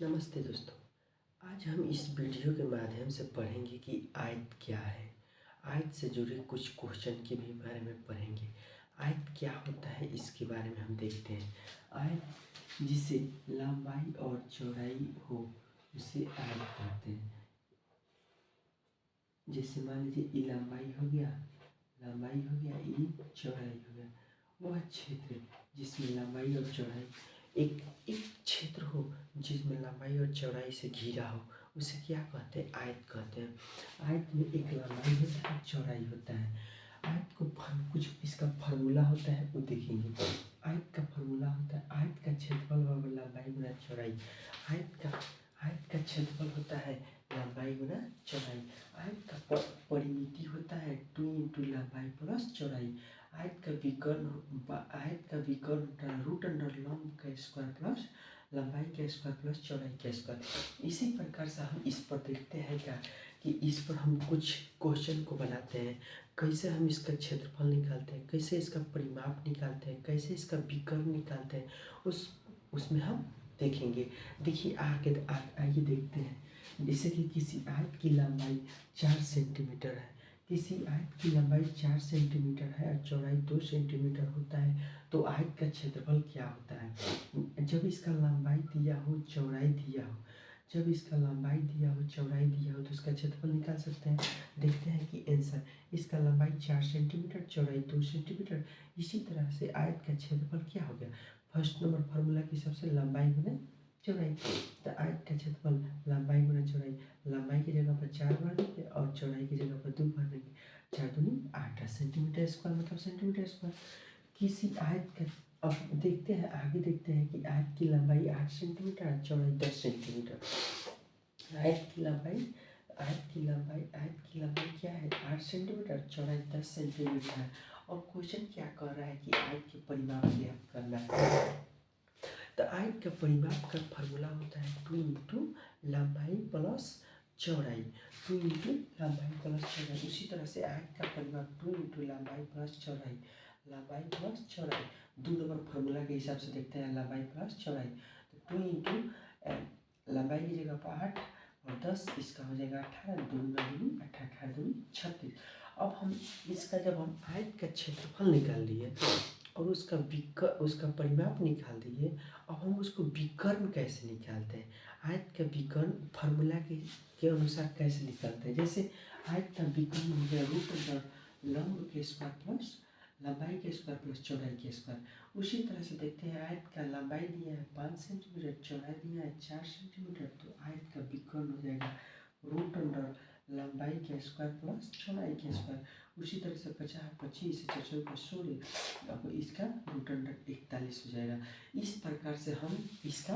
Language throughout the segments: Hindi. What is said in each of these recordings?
नमस्ते दोस्तों। आज हम इस वीडियो के माध्यम से पढ़ेंगे कि आयत क्या है। आयत से जुड़े कुछ क्वेश्चन के भी बारे में पढ़ेंगे। आयत क्या होता है इसके बारे में हम देखते हैं। आयत जिसे लंबाई और चौड़ाई हो उसे आयत कहते हैं। जैसे मान लीजिए ये लंबाई हो गया, ये चौड़ाई हो गया। वह क्षेत्र जिसमें लंबाई और चौड़ाई एक एक क्षेत्र हो जिसमें लंबाई और चौड़ाई से घिरा हो उसे क्या कहते हैं? आयत कहते हैं। आयत में एक लंबाई होता है, चौड़ाई होता है। आयत को कुछ इसका फार्मूला होता है वो देखेंगे। आयत का फार्मूला होता है आयत का क्षेत्रफल बराबर लंबाई गुना चौड़ाई। आयत का क्षेत्रफल होता है लंबाई गुना चौड़ाई। आयत का परिमिति होता है 2 इंटू लंबाई प्लस चौड़ाई। आयत का विकर्ण होता है रूट अंडर लंब का स्क्वायर प्लस लंबाई का स्क्वायर प्लस चौड़ाई का स्क्वायर। इसी प्रकार से हम इस पर देखते हैं क्या कि इस पर हम कुछ क्वेश्चन को बनाते हैं। कैसे हम इसका क्षेत्रफल निकालते हैं, कैसे इसका परिमाप निकालते हैं, कैसे इसका विकर्ण निकालते हैं, उसमें हम देखेंगे। देखिए आइए देखते हैं। जैसे कि किसी आयत की लंबाई 4 सेंटीमीटर है, किसी आयत की लंबाई 4 सेंटीमीटर है और चौड़ाई 2 सेंटीमीटर होता है, तो आयत का क्षेत्रफल क्या होता है? जब इसका लंबाई दिया हो, चौड़ाई दिया हो, जब इसका लंबाई दिया हो, चौड़ाई दिया हो तो इसका क्षेत्रफल निकाल सकते हैं। देखते हैं कि आंसर इसका लंबाई 4 सेंटीमीटर, चौड़ाई 2 सेंटीमीटर। इसी तरह से आयत का क्षेत्रफल क्या हो गया? फर्स्ट नंबर फार्मूला के हिसाब से लंबाई गुना चौड़ाई। तो आयत का क्षेत्रफल लंबाई गुना चौड़ाई, लंबाई की जगह पर 4 भर देंगे और चौड़ाई की जगह पर 2 भर देंगे। 4 दूनी 8 सेंटीमीटर स्क्वायर मतलब सेंटीमीटर स्क्वायर। किसी आयत का अब देखते हैं, आगे देखते हैं कि आयत की लंबाई 8 सेंटीमीटर और चौड़ाई 10 सेंटीमीटर। आयत की लंबाई क्या है? 8 सेंटीमीटर, चौड़ाई 10 सेंटीमीटर है। और क्वेश्चन क्या कह रहा है कि आयत के परिमाप ज्ञात करना है। तो आयत का परिमाप का फार्मूला होता है 2 इंटू लंबाई प्लस चौड़ाई। 2 इंटू लंबाई प्लस चौड़ाई। उसी तरह से आयत का परिमाप 2 इंटू लंबाई प्लस चौड़ाई, लंबाई प्लस चौड़ाई। 2 नंबर फार्मूला के हिसाब से देखते हैं लंबाई प्लस चौड़ाई। तो 2 इंटू लंबाई की जगह पर 8 और 10, इसका हो जाएगा 18, 2 दूनी 18, 2 36। अब हम इसका जब हम आयत का क्षेत्रफल निकाल लिए और उसका परिमाप निकाल दिए, अब हम उसको विकर्ण कैसे निकालते हैं? आयत का विकर्ण फार्मूला के अनुसार कैसे निकालते हैं? जैसे आयत का विकर्ण हो गया रूट अंडर लंब के स्क्वायर प्लस लंबाई के स्क्वायर प्लस चौड़ाई के स्क्वायर। उसी तरह से देखते हैं आयत का लंबाई दिया है 5 सेंटीमीटर, चौड़ाई दिया है 4 सेंटीमीटर, तो आयत का विकर्ण हो जाएगा रूट अंडर लंबाई के स्क्वायर प्लस चौड़ाई के स्क्वायर। उसी तरह से 50 25 4 का 16, अब इसका रूट अंडर 41 हो जाएगा। इस प्रकार से हम इसका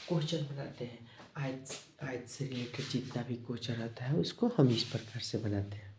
क्वेश्चन बनाते हैं। आयत से रिलेटेड जितना भी क्वेश्चन आता है उसको हम इस प्रकार से बनाते हैं।